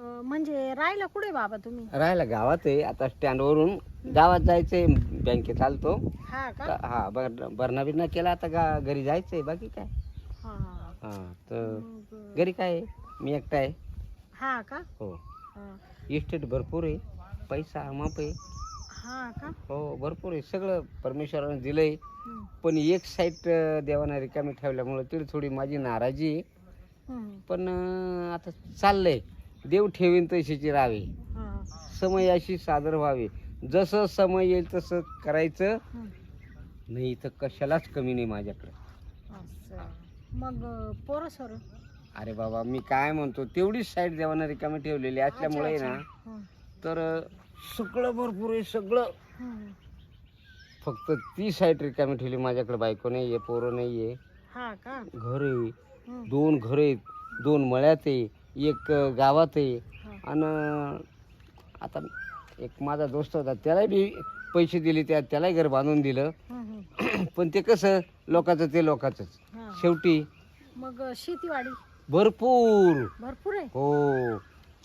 म्हणजे राहायला कुठे बाबा तुम्ही? राहायला गावात आहे. आता स्टँडवरून गावात जायचंय, बँकेत आलतो. हा का? हा भरणा बिरणा केला, आता घरी जायचंय. बाकी काय. हा हा तर मग घरी काय आहे, मी एकटा आहे. हा का? हो, हा. इस्टेट भरपूर आहे, पैसा माप आहे. हा का? हो भरपूर आहे, सगळं परमेश्वराने दिलंय. हम्म. पण एक साईड देवाने रिकामी ठेवल्यामुळे तिथे थोडी माझी नाराजी आहे. हम्म. पण आता चाललंय, देव ठेवीन तशीची राहावी, हा. समयाशी सादर व्हावे. जसं समय येईल तसं करायचं, हम्म. नाही तर कशालाच कमी नाही माझ्याकडे. असं. मग पोरं सोर? अरे बाबा, मी काय म्हणतो, तेवढीच साईड देवाने रिकामी ठेवलेली असल्यामुळे ना, तर सगळं भरपूर आहे सगळं. फक्त ती साईड रिकामी ठेवली माझ्याकडे. बायको नाही आहे, पोरं नाही आहे. हा का? घर आहे, 2 घर आहेत, 2 मळ्यात आहे, 1 गावात आहे. आणि आता एक माझा दोस्त होता, त्याला बी पैसे दिले, त्यालाही घर बांधून दिलं. पण ते कसं, लोकांचं ते लोकांचंच शेवटी. मग शेतीवाडी भरपूर भरपूर आहे? हो,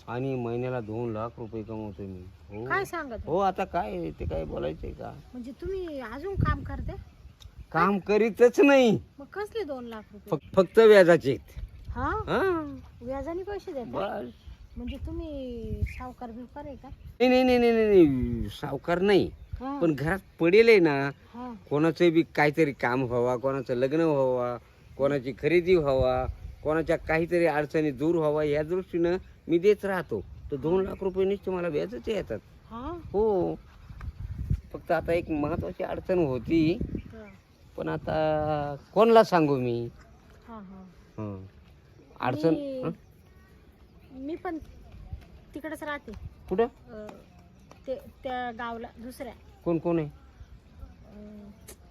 आणि महिन्याला 2 लाख रुपये कमवतोय मी. हो, काय सांगत? हो, आता काय ते काय बोलायचंय का. म्हणजे तुम्ही अजून काम करते? काम करीतच नाही, मग कसले 2 लाख रुपये? फक्त व्याजाचे आहेत. हा, हा, व्याजाने पैसे देता? बस. म्हणजे तुम्ही सावकार बिवकार आहे का? नाही नाही नाही नाही नाही, सावकार नाही. हा. पण घरात पडेल आहे ना, हा. कोणाचं बी काहीतरी काम व्हावा, कोणाचं लग्न व्हावा, कोणाची खरेदी व्हावा, कोणाच्या काहीतरी अडचणी दूर व्हावा, या दृष्टीनं मी देत राहतो. तर 2 लाख रुपये निश्चित मला व्याजच येतात. हा. हो, फक्त आता एक महत्वाची अडचण होती, हा. पण आता कोणाला सांगू मी. हा. हा. हं. अडचण. हं? मी पण तिकडेच राहते. कुठं? त्या गावला दुसऱ्या. कोण कोण आहे?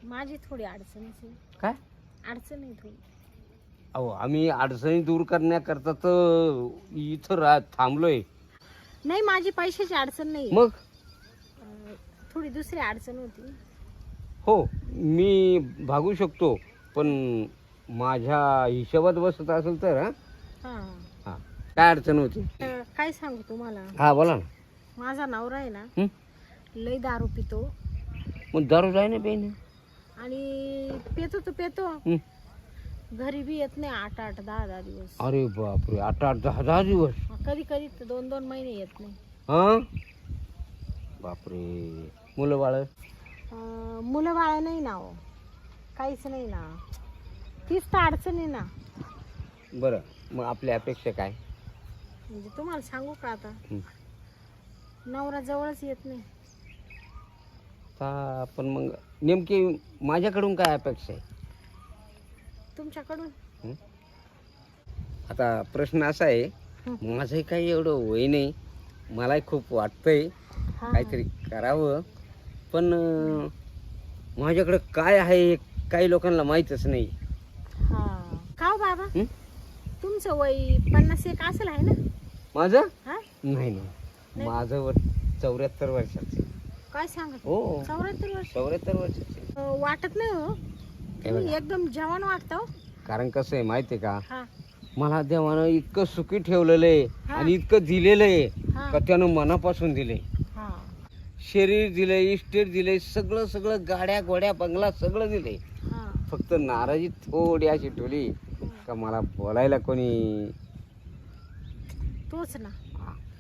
माझी थोडी अडचण आहे. काय अडचण आहे थोडी? अहो, आम्ही अडचणी दूर करण्याकरता तर इथं थांबलोय. नाही, माझी पैशाची अडचण नाही. मग थोडी दुसरी अडचण होती. हो, मी भागू शकतो, पण माझ्या हिशोबात बसत असेल तर. हा. हा, काय अडचण होती? काय सांगू तुम्हाला, हा बोला ना. माझा नवरा आहे ना, हं? लय दारू पितो. मग दारू जाय ना बेन. आणि पेतो तो पेतो, घरी बी येत नाही 8-8, 10-10 दिवस. अरे बापरे, 8-8, 10-10 दिवस? कधी कधी 2-2 महिने येत नाही. हा, बापरे. मुलं बाळ? मुलं बाळ नाही ना, हो काहीच नाही ना, तीच तर अडचण आहे ना. बरं, मग आपली अपेक्षा काय? म्हणजे तुम्हाला सांगू का आता, हं. नवरा जवळच येत नाही. पण मग नेमकी माझ्याकडून काय अपेक्षा आहे तुमच्याकडून? आता प्रश्न असा आहे, माझंही काही एवढं वय नाही, मलाही खूप वाटतंय काहीतरी करावं, पण माझ्याकडे काय आहे हे काही लोकांना माहीतच नाही. हा का हो बाबा, तुमचं वय 51 असेल आहे ना? माझं? हा? नाही नाही, माझं वय 74 वर्षाचं. काय सांगत? हो, 74 वर्ष? 74 वर्षाचे. वाटत नाही हो, तुम्ही एकदम जवान वाटता. कारण कसं आहे माहिती आहे का, हा. मला देवानं इतकं सुखी ठेवलेलं आहे आणि इतकं दिलेलं आहे का त्यानं मनापासून दिले. शरीर दिले, इस्टेट दिले, सगळं सगळं, गाड्या गोड्या बंगला सगळं दिले. फक्त नाराजी थोडी अशी ठेवली का मला बोलायला कोणी. तोच ना,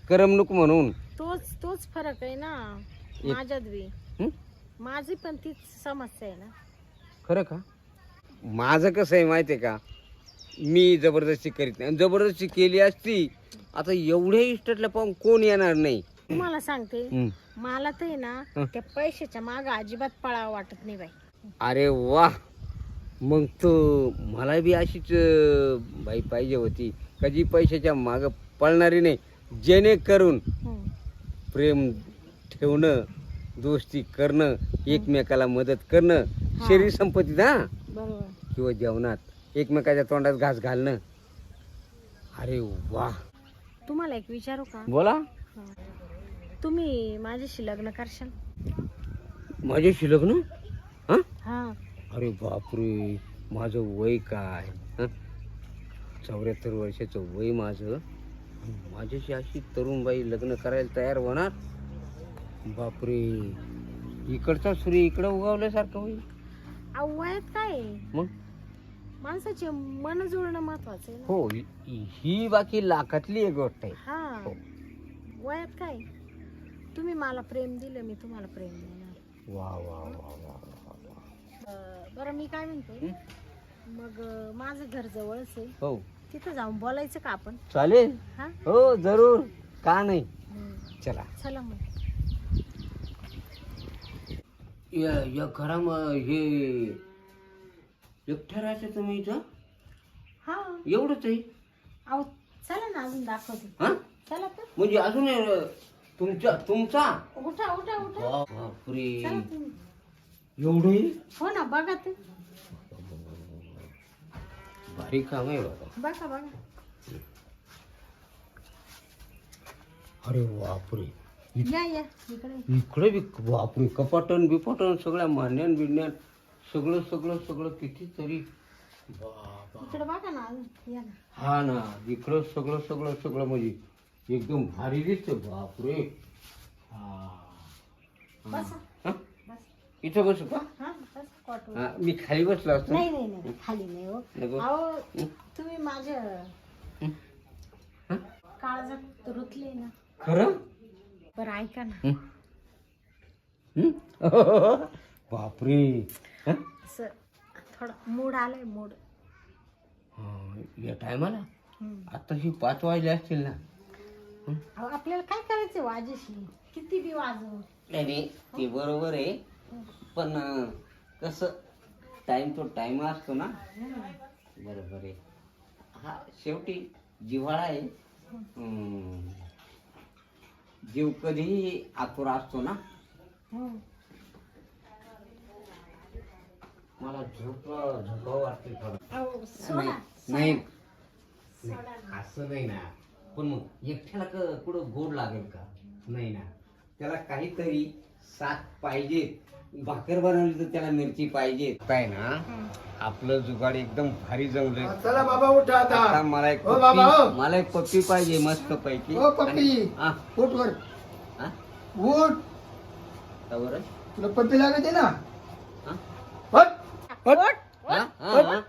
करमणूक म्हणून. तोच फरक आहे ना माझ्यात बी. माझी पण तीच समस्या आहे ना. खरं का? माझं कसं आहे माहिती आहे का, मी जबरदस्ती करीत नाही. जबरदस्ती केली असती आता एवढ्या इस्टेटला पाहून कोण येणार नाही. तुम्हाला सांगते, मला तर आहे ना त्या पैशाच्या माग अजिबात पळावं वाटत नाही बाई. अरे वा, मग तो मला बी अशीच बाई पाहिजे होती, कधी पैशाच्या माग पळणारी नाही, जेणेकरून प्रेम ठेवणं, दोस्ती करणं, एकमेकाला मदत करणं, शरीर संपत्तीत बरोबर, किंवा जेवणात एकमेकाच्या तोंडात घास घालणं. अरे वा. तुम्हाला एक विचारू का? बोला. तुम्ही माझ्याशी लग्न करशाल? माझ्याशी लग्न? हा. अरे बापरे, माझं वय काय? 74 वर्षाचं वय माझं, माझ्याशी अशी तरुण बाई लग्न करायला तयार होणार? बापरे, इकडचा सूर्य इकडं उगवल्यासारखं होईल. अहो, वयात काय आहे? मग माणसाचे मन जुळणं महत्वाचं आहे ना. हो, ही बाकी लाखातली एक गोष्ट आहे. हा, हो. वयात काय? तुम्ही मला प्रेम दिलं, मी तुम्हाला प्रेम देणार. वा वा वा वा वा. बरं, मी काय म्हणते, मग माझं घर जवळच आहे, हो, तिथं जाऊन बोलायचं का आपण? चालेल. हा, हो, जरूर, का नाही. चला. चला मग. या घरामध्ये हे एकट्या राहायचं तुम्ही इथं? हा, एवढंच आहे? अहो चला ना, अजून दाखवते. हा, चला तर. म्हणजे अजून तुमचा उठा उठा उठा. बापरे, चला तुम्ही. एवढं? हो ना, बघा ते. भारी काम आहे बाबा. बघा बघा. अरे बापरे, या या इकडे. इकडे बी बापरे, कपाटन बिपाटन सगळ्या मान्यान बिन्यान सगळं सगळं सगळं कितीतरी. बाबा, इकडे बघा ना अजून. या ना. हा ना, इकडं सगळं सगळं सगळं म्हणजे एकदम भारी दिसतं. बापरे. हा, बसा. हा? बस. इथं बसू का? हा, बस कॉटवर. हा, मी खाली बसलो असतो. नाही नाही नाही, खाली नाही हो. नको. अहो, तुम्ही माझ्या हं? काळजात रुतले ना. खरं? बरं ऐका ना, हं? हं? बापरे. हं? असं थोडा मूड आलाय, मूड. हा, या टायमाला हं. आता ही 5 वाजले असतील ना? अहो, आपल्याला काय करायचं वाजेशी? किती बी वाजव. नाही, ते बरोबर आहे, पण कसं टाइम तो टाइम असतो ना. बरोबर आहे. हा, शेवटी जिव्हाळा आहे. जीव कधीही आतुर असतो ना. मला झोपावं वाटते थोडं. अहो, सोडा. नाही, असं नाही ना, पण मग एकट्याला कुठं गोड लागेल का? नाही ना, त्याला काहीतरी साथ पाहिजे. भाकर बनवली तर त्याला मिरची पाहिजे. काय ना, आपलं जुगाड एकदम भारी जमलंय. चला बाबा उठा आता. आता मला एक हो बाबा, हो. पप्पी, मला एक पप्पी पाहिजे मस्त पैकी. हो पप्पी, हा, उठ वर. हा, उठ. का बरं? तुला पप्पी लागते ना? हा? उठ. उठ. हा? हा? हा?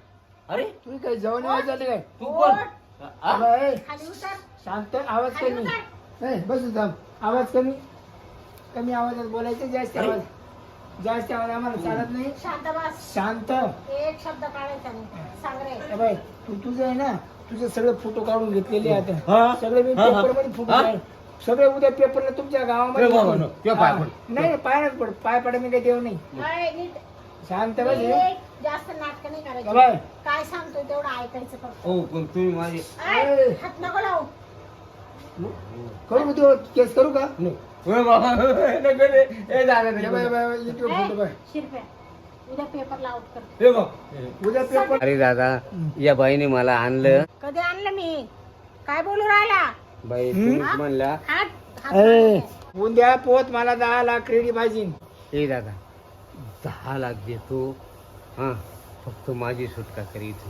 अरे तुम्ही काही जेवण झाले काय? तू कोण? हा? बाबा, ए, खाली उतर. शांत, आवाज खाली कमी. उतर. ए, बस थांब. आवाज कमी. कमी आवाजात बोलायचं. जास्त आवाज, जास्त आवाज आम्हाला चालत नाही. शांत बस. शांत. एक शब्द काढायचा नाही. सांग रे. बाई, तू तुझं आहे ना, तुझे सगळे फोटो काढून घेतलेले आता. हा? सगळे मी हा, हा. पेपर मध्ये फोटो हा? काढ. सगळे उद्या पेपरला तुमच्या गावामध्ये. ए बाबा, नो. किंवा पाय हा. पड. नाही पाय पड, पाय पडा मी काही देव नाही. अय, नीट. शांत बस. नीट. जास्त नाटक नाही बाबा. करायचं. काय सांगतोय तेवढं ऐकायचं फक्त. हो, पण तुम्ही माझे अय, हात नको लावू. करू देऊ, केस करू का? ए बाबा, नको रे. ए दादा, ये बाय, बाय, बाय, इथे फोटो बाय. शिरप्या, उद्या पेपरला आउट कर. ए बाबा. उद्या पेपर. अरे दादा, या बाईने मला आणलं. कधी आणलं मी? काय बोलू राहिला? बाई तुम्हीच म्हणला. हात हात ए, मागे. उद्या पोत मला 10 लाख रेडी पाहिजे. ए दादा, 10 लाख देतो. हा, फक्त माझी सुटका करीत.